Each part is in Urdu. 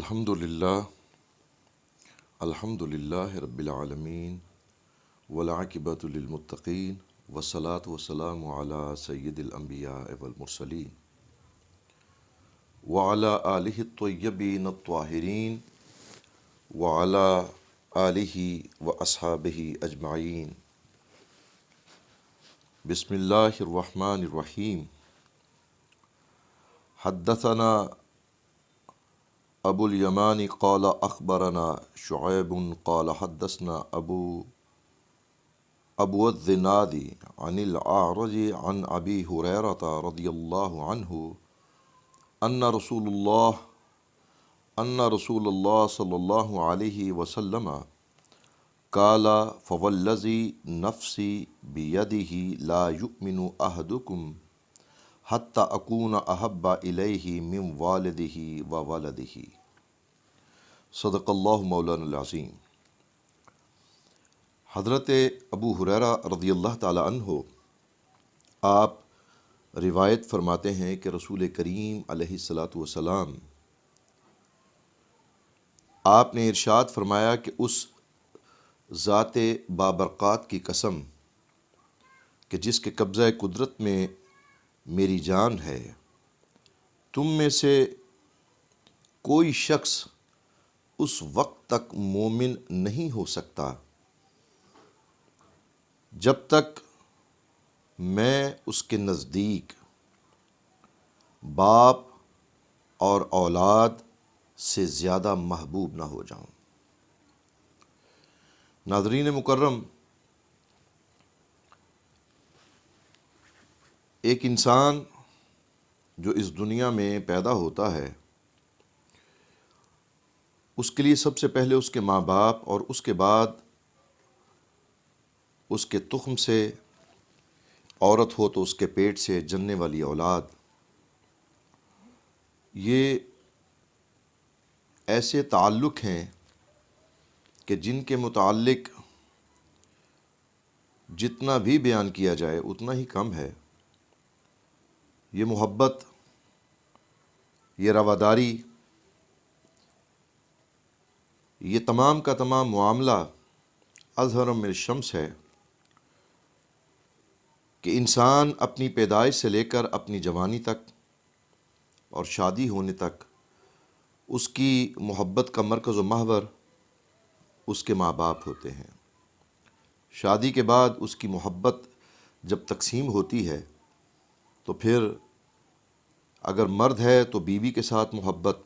الحمد للہ رب العالمین والعاقبۃ للمتقین والصلاة والسلام علی سید الانبیاء والمرسلین وعلی آلہ الطیبین الطاہرین وعلی آلہ واصحابہ اجمعین۔ بسم اللہ الرحمن الرحیم۔ حدثنا ابو الیمان قال اخبرنا شعیب قال حدثنا ابو الزناد عن الاعرج عن ابی ہریرۃ رضی اللہ عنہ ان رسول اللہ صلی اللہ علیہ وسلم قال فوالذی نفسی بیدہ لا یؤمن احدکم حتی اکون احب الیہ من والدہ وولدہ۔ صدق اللہ مولانا العظیم۔ حضرت ابو ہریرہ رضی اللہ تعالی عنہ آپ روایت فرماتے ہیں کہ رسول کریم علیہ الصلاۃ والسلام آپ نے ارشاد فرمایا کہ اس ذات بابرکات کی قسم کہ جس کے قبضہ قدرت میں میری جان ہے، تم میں سے کوئی شخص اس وقت تک مومن نہیں ہو سکتا جب تک میں اس کے نزدیک باپ اور اولاد سے زیادہ محبوب نہ ہو جاؤں۔ ناظرین مکرم، ایک انسان جو اس دنیا میں پیدا ہوتا ہے، اس کے لیے سب سے پہلے اس کے ماں باپ اور اس کے بعد اس کے تخم سے، عورت ہو تو اس کے پیٹ سے جننے والی اولاد، یہ ایسے تعلق ہیں کہ جن کے متعلق جتنا بھی بیان کیا جائے اتنا ہی کم ہے۔ یہ محبت، یہ رواداری، یہ تمام کا تمام معاملہ اظہر من الشمس ہے کہ انسان اپنی پیدائش سے لے کر اپنی جوانی تک اور شادی ہونے تک اس کی محبت کا مرکز و محور اس کے ماں باپ ہوتے ہیں۔ شادی کے بعد اس کی محبت جب تقسیم ہوتی ہے تو پھر اگر مرد ہے تو بیوی کے ساتھ محبت،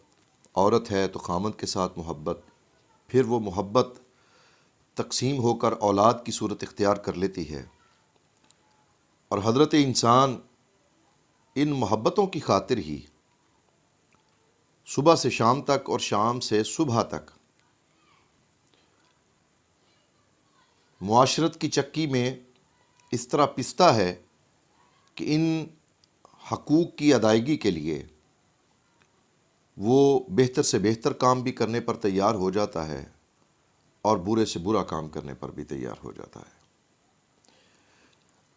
عورت ہے تو خامند کے ساتھ محبت، پھر وہ محبت تقسیم ہو کر اولاد کی صورت اختیار کر لیتی ہے، اور حضرت انسان ان محبتوں کی خاطر ہی صبح سے شام تک اور شام سے صبح تک معاشرت کی چکی میں اس طرح پستا ہے کہ ان حقوق کی ادائیگی کے لیے وہ بہتر سے بہتر کام بھی کرنے پر تیار ہو جاتا ہے اور برے سے برا کام کرنے پر بھی تیار ہو جاتا ہے۔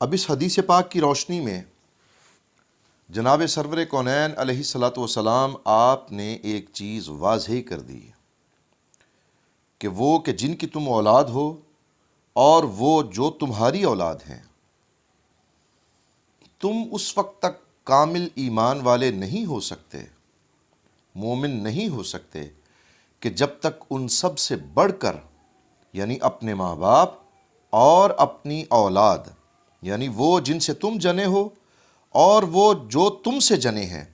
اب اس حدیث پاک کی روشنی میں جناب سرور کونین علیہ الصلاۃ والسلام آپ نے ایک چیز واضح کر دی کہ وہ کہ جن کی تم اولاد ہو اور وہ جو تمہاری اولاد ہیں، تم اس وقت تک کامل ایمان والے نہیں ہو سکتے، مومن نہیں ہو سکتے کہ جب تک ان سب سے بڑھ کر، یعنی اپنے ماں باپ اور اپنی اولاد، یعنی وہ جن سے تم جنے ہو اور وہ جو تم سے جنے ہیں،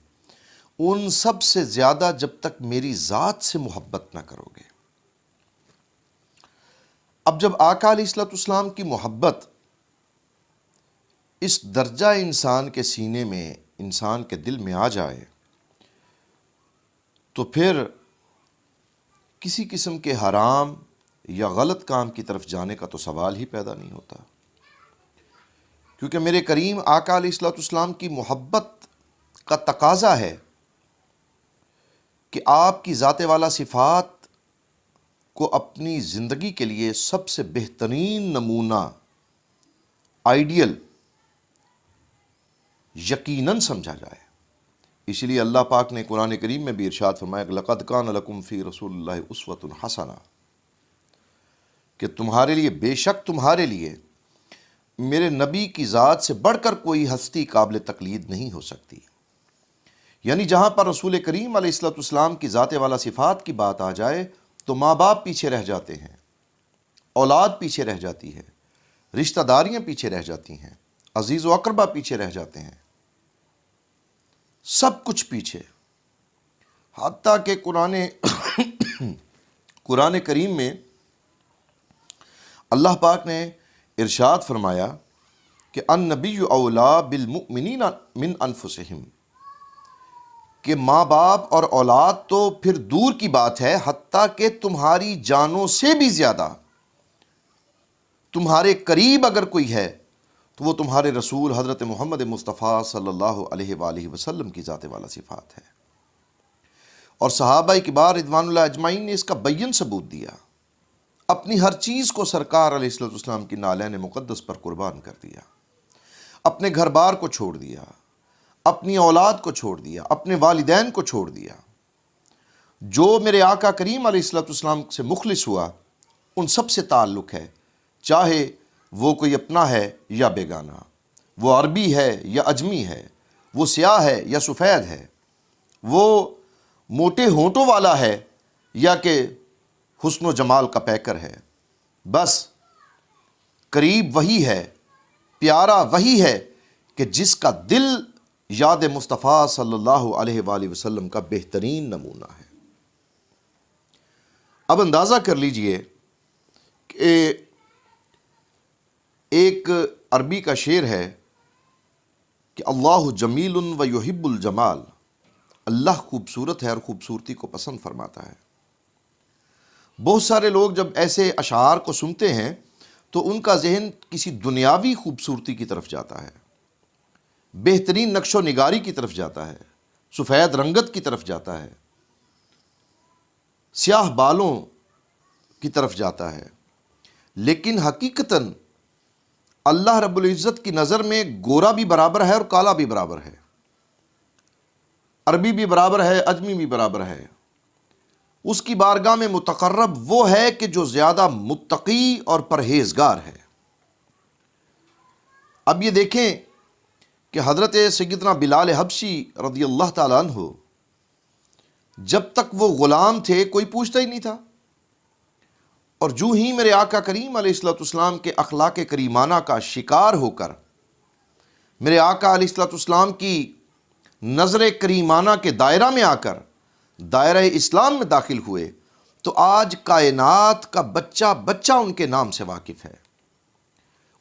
ان سب سے زیادہ جب تک میری ذات سے محبت نہ کرو گے۔ اب جب آقا علیہ الصلوۃ والسلام کی محبت اس درجہ انسان کے سینے میں، انسان کے دل میں آ جائے تو پھر کسی قسم کے حرام یا غلط کام کی طرف جانے کا تو سوال ہی پیدا نہیں ہوتا، کیونکہ میرے کریم آقا علیہ الصلوۃ والسلام کی محبت کا تقاضا ہے کہ آپ کی ذات والا صفات کو اپنی زندگی کے لیے سب سے بہترین نمونہ، آئیڈیل یقیناً سمجھا جائے۔ اسی لیے اللہ پاک نے قرآن کریم میں بھی ارشاد فرمایا کہ لقد کان لکم فی رسول اللہ اسوۃ حسنہ، کہ تمہارے لیے، بے شک تمہارے لیے میرے نبی کی ذات سے بڑھ کر کوئی ہستی قابل تقلید نہیں ہو سکتی۔ یعنی جہاں پر رسول کریم علیہ الصلوۃ والسلام کی ذات والا صفات کی بات آ جائے تو ماں باپ پیچھے رہ جاتے ہیں، اولاد پیچھے رہ جاتی ہے، رشتہ داریاں پیچھے رہ جاتی ہیں، عزیز و اقربا پیچھے رہ جاتے ہیں، سب کچھ پیچھے۔ حتیٰ کہ قرآن کریم میں اللہ پاک نے ارشاد فرمایا کہ النبی اولا بالمؤمنین من انفسہم، کہ ماں باپ اور اولاد تو پھر دور کی بات ہے، حتیٰ کہ تمہاری جانوں سے بھی زیادہ تمہارے قریب اگر کوئی ہے تو وہ تمہارے رسول حضرت محمد مصطفیٰ صلی اللہ علیہ وآلہ وسلم کی ذات والا صفات ہے۔ اور صحابہ کبار رضوان اللہ اجمعین نے اس کا بین ثبوت دیا، اپنی ہر چیز کو سرکار علیہ الصلوۃ والسلام کی نالین مقدس پر قربان کر دیا، اپنے گھر بار کو چھوڑ دیا، اپنی اولاد کو چھوڑ دیا، اپنے والدین کو چھوڑ دیا۔ جو میرے آقا کریم علیہ الصلوۃ والسلام سے مخلص ہوا ان سب سے تعلق ہے، چاہے وہ کوئی اپنا ہے یا بیگانہ، وہ عربی ہے یا اجمی ہے، وہ سیاہ ہے یا سفید ہے، وہ موٹے ہونٹوں والا ہے یا کہ حسن و جمال کا پیکر ہے، بس قریب وہی ہے، پیارا وہی ہے کہ جس کا دل یاد مصطفیٰ صلی اللہ علیہ وآلہ وسلم کا بہترین نمونہ ہے۔ اب اندازہ کر لیجئے کہ ایک عربی کا شعر ہے کہ اللہ جمیل و یحب الجمال، اللہ خوبصورت ہے اور خوبصورتی کو پسند فرماتا ہے۔ بہت سارے لوگ جب ایسے اشعار کو سنتے ہیں تو ان کا ذہن کسی دنیاوی خوبصورتی کی طرف جاتا ہے، بہترین نقش و نگاری کی طرف جاتا ہے، سفید رنگت کی طرف جاتا ہے، سیاہ بالوں کی طرف جاتا ہے، لیکن حقیقتاً اللہ رب العزت کی نظر میں گورا بھی برابر ہے اور کالا بھی برابر ہے، عربی بھی برابر ہے، اجمی بھی برابر ہے۔ اس کی بارگاہ میں متقرب وہ ہے کہ جو زیادہ متقی اور پرہیزگار ہے۔ اب یہ دیکھیں کہ حضرت سیدنا بلال حبشی رضی اللہ تعالیٰ عنہ جب تک وہ غلام تھے کوئی پوچھتا ہی نہیں تھا، اور جو ہی میرے آقا کریم علیہ الصلوۃ والسلام کے اخلاق کریمانہ کا شکار ہو کر میرے آقا علیہ الصلوۃ والسلام کی نظر کریمانہ کے دائرہ میں آ کر دائرہ اسلام میں داخل ہوئے تو آج کائنات کا بچہ بچہ ان کے نام سے واقف ہے۔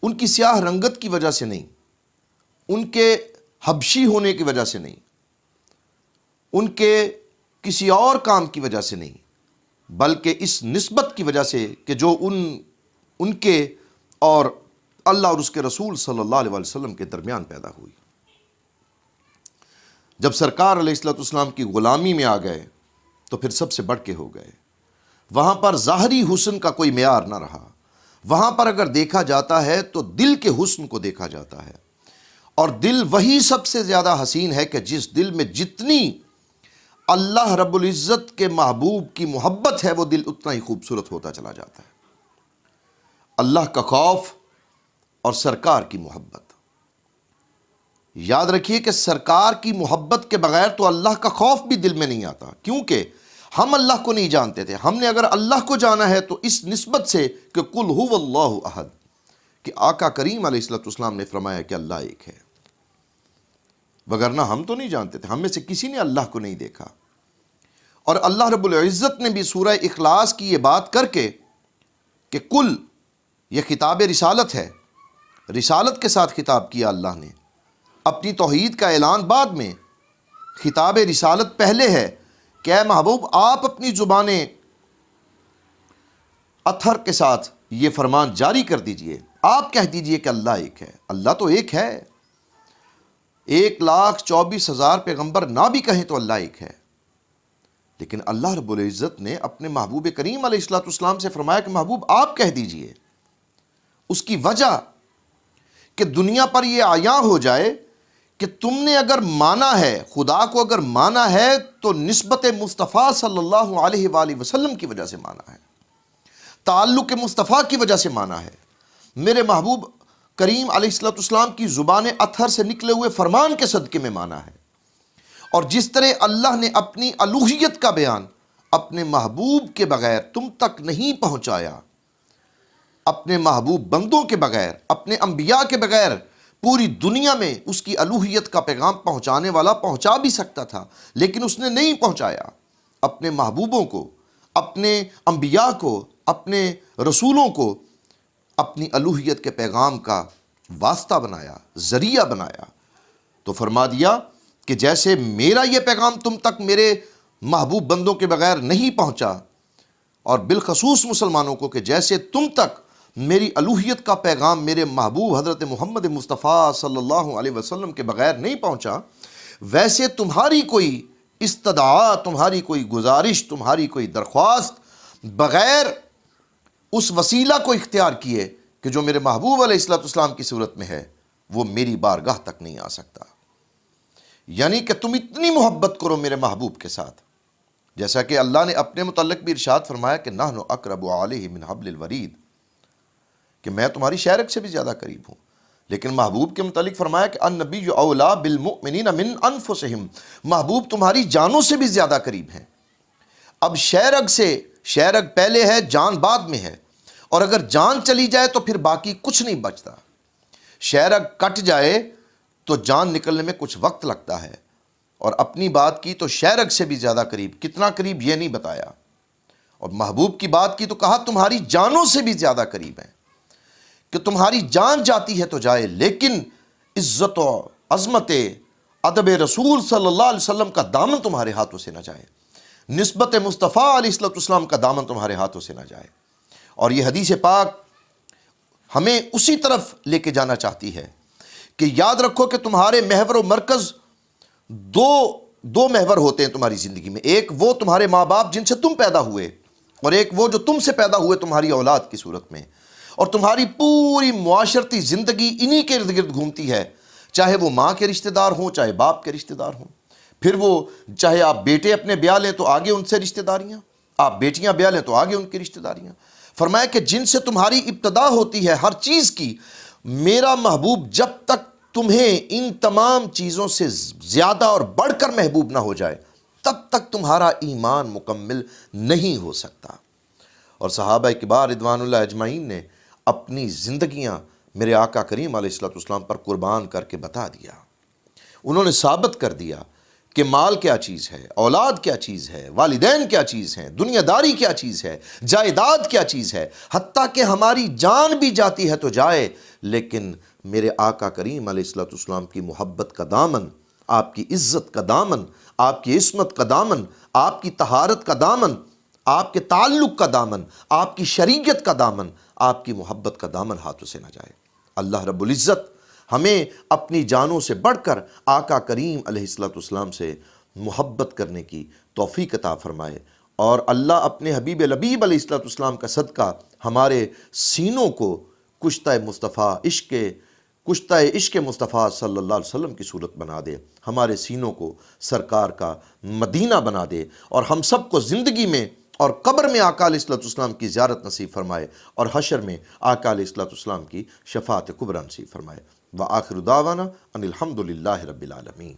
ان کی سیاہ رنگت کی وجہ سے نہیں، ان کے حبشی ہونے کی وجہ سے نہیں، ان کے کسی اور کام کی وجہ سے نہیں، بلکہ اس نسبت کی وجہ سے کہ جو ان کے اور اللہ اور اس کے رسول صلی اللہ علیہ وسلم کے درمیان پیدا ہوئی۔ جب سرکار علیہ الصلوۃ والسلام کی غلامی میں آ گئے تو پھر سب سے بڑھ کے ہو گئے۔ وہاں پر ظاہری حسن کا کوئی معیار نہ رہا، وہاں پر اگر دیکھا جاتا ہے تو دل کے حسن کو دیکھا جاتا ہے، اور دل وہی سب سے زیادہ حسین ہے کہ جس دل میں جتنی اللہ رب العزت کے محبوب کی محبت ہے وہ دل اتنا ہی خوبصورت ہوتا چلا جاتا ہے۔ اللہ کا خوف اور سرکار کی محبت، یاد رکھیے کہ سرکار کی محبت کے بغیر تو اللہ کا خوف بھی دل میں نہیں آتا، کیونکہ ہم اللہ کو نہیں جانتے تھے۔ ہم نے اگر اللہ کو جانا ہے تو اس نسبت سے کہ قل هو اللہ احد، کہ آقا کریم علیہ الصلوۃ والسلام نے فرمایا کہ اللہ ایک ہے، وگرنہ ہم تو نہیں جانتے تھے، ہم میں سے کسی نے اللہ کو نہیں دیکھا۔ اور اللہ رب العزت نے بھی سورہ اخلاص کی یہ بات کر کے کہ کل، یہ خطاب رسالت ہے، رسالت کے ساتھ خطاب کیا اللہ نے، اپنی توحید کا اعلان بعد میں، خطاب رسالت پہلے ہے کہ اے محبوب آپ اپنی زبان اطہر کے ساتھ یہ فرمان جاری کر دیجئے، آپ کہہ دیجئے کہ اللہ ایک ہے۔ اللہ تو ایک ہے، 1,24,000 پیغمبر نہ بھی کہیں تو اللہ ایک ہے، لیکن اللہ رب العزت نے اپنے محبوب کریم علیہ الصلوۃ والسلام سے فرمایا کہ محبوب آپ کہہ دیجئے۔ اس کی وجہ کہ دنیا پر یہ عیاں ہو جائے کہ تم نے اگر مانا ہے، خدا کو اگر مانا ہے تو نسبت مصطفیٰ صلی اللہ علیہ وآلہ وسلم کی وجہ سے مانا ہے، تعلق مصطفیٰ کی وجہ سے مانا ہے، میرے محبوب کریم علیہ السلام کی زبان اطہر سے نکلے ہوئے فرمان کے صدقے میں مانا ہے۔ اور جس طرح اللہ نے اپنی الوہیت کا بیان اپنے محبوب کے بغیر تم تک نہیں پہنچایا، اپنے محبوب بندوں کے بغیر، اپنے انبیاء کے بغیر پوری دنیا میں اس کی الوہیت کا پیغام پہنچانے والا پہنچا بھی سکتا تھا، لیکن اس نے نہیں پہنچایا۔ اپنے محبوبوں کو، اپنے انبیاء کو، اپنے رسولوں کو اپنی الوہیت کے پیغام کا واسطہ بنایا، ذریعہ بنایا۔ تو فرما دیا کہ جیسے میرا یہ پیغام تم تک میرے محبوب بندوں کے بغیر نہیں پہنچا، اور بالخصوص مسلمانوں کو کہ جیسے تم تک میری الوہیت کا پیغام میرے محبوب حضرت محمد مصطفیٰ صلی اللہ علیہ وسلم کے بغیر نہیں پہنچا، ویسے تمہاری کوئی استدعا، تمہاری کوئی گزارش، تمہاری کوئی درخواست بغیر اس وسیلہ کو اختیار کیے کہ جو میرے محبوب علیہ السلام کی صورت میں ہے، وہ میری بارگاہ تک نہیں آ سکتا۔ یعنی کہ تم اتنی محبت کرو میرے محبوب کے ساتھ، جیسا کہ اللہ نے اپنے متعلق بھی ارشاد فرمایا کہ نحن اقرب علیہ من حبل الورید، کہ میں تمہاری شہرگ سے بھی زیادہ قریب ہوں۔ لیکن محبوب کے متعلق فرمایا کہ النبی اولیٰ بالمؤمنین من انفسہم، محبوب تمہاری جانوں سے بھی زیادہ قریب ہیں۔ اب شہرگ سے، شہرگ پہلے ہے، جان بعد میں ہے، اور اگر جان چلی جائے تو پھر باقی کچھ نہیں بچتا۔ شہرگ کٹ جائے تو جان نکلنے میں کچھ وقت لگتا ہے، اور اپنی بات کی تو شہرگ سے بھی زیادہ قریب، کتنا قریب یہ نہیں بتایا، اور محبوب کی بات کی تو کہا تمہاری جانوں سے بھی زیادہ قریب ہیں، کہ تمہاری جان جاتی ہے تو جائے، لیکن عزت و عظمت ادب رسول صلی اللہ علیہ وسلم کا دامن تمہارے ہاتھوں سے نہ جائے، نسبت مصطفیٰ علیہ السلام کا دامن تمہارے ہاتھوں سے نہ جائے۔ اور یہ حدیث پاک ہمیں اسی طرف لے کے جانا چاہتی ہے کہ یاد رکھو کہ تمہارے محور و مرکز دو محور ہوتے ہیں تمہاری زندگی میں، ایک وہ تمہارے ماں باپ جن سے تم پیدا ہوئے، اور ایک وہ جو تم سے پیدا ہوئے تمہاری اولاد کی صورت میں، اور تمہاری پوری معاشرتی زندگی انہی کے ارد گرد گھومتی ہے، چاہے وہ ماں کے رشتہ دار ہوں، چاہے باپ کے رشتہ دار ہوں، پھر وہ چاہے آپ بیٹے اپنے بیاہ لیں تو آگے ان سے رشتہ داریاں، آپ بیٹیاں بیاہ لیں تو آگے ان کی رشتہ داریاں۔ فرمایا کہ جن سے تمہاری ابتدا ہوتی ہے ہر چیز کی، میرا محبوب جب تک تمہیں ان تمام چیزوں سے زیادہ اور بڑھ کر محبوب نہ ہو جائے تب تک تمہارا ایمان مکمل نہیں ہو سکتا۔ اور صحابہ کبار رضوان اللہ اجمعین نے اپنی زندگیاں میرے آقا کریم علیہ السلام پر قربان کر کے بتا دیا، انہوں نے ثابت کر دیا کہ مال کیا چیز ہے، اولاد کیا چیز ہے، والدین کیا چیز ہیں، دنیا داری کیا چیز ہے، جائیداد کیا چیز ہے، حتیٰ کہ ہماری جان بھی جاتی ہے تو جائے، لیکن میرے آقا کریم علیہ السلام کی محبت کا دامن، آپ کی عزت کا دامن، آپ کی عصمت کا دامن، آپ کی طہارت کا دامن، آپ کے تعلق کا دامن، آپ کی شریعت کا دامن، آپ کی محبت کا دامن ہاتھوں سے نہ جائے۔ اللہ رب العزت ہمیں اپنی جانوں سے بڑھ کر آقا کریم علیہ السلام سے محبت کرنے کی توفیق عطا فرمائے، اور اللہ اپنے حبیب لبیب علیہ السلام کا صدقہ ہمارے سینوں کو کشتہ عشق مصطفیٰ صلی اللہ علیہ وسلم کی صورت بنا دے، ہمارے سینوں کو سرکار کا مدینہ بنا دے، اور ہم سب کو زندگی میں اور قبر میں آقا علیہ السلام کی زیارت نصیب فرمائے، اور حشر میں آقا علیہ السلام کی شفاعت کبریٰ نصیب فرمائے۔ وآخر دعوانا ان الحمد للہ رب العالمین۔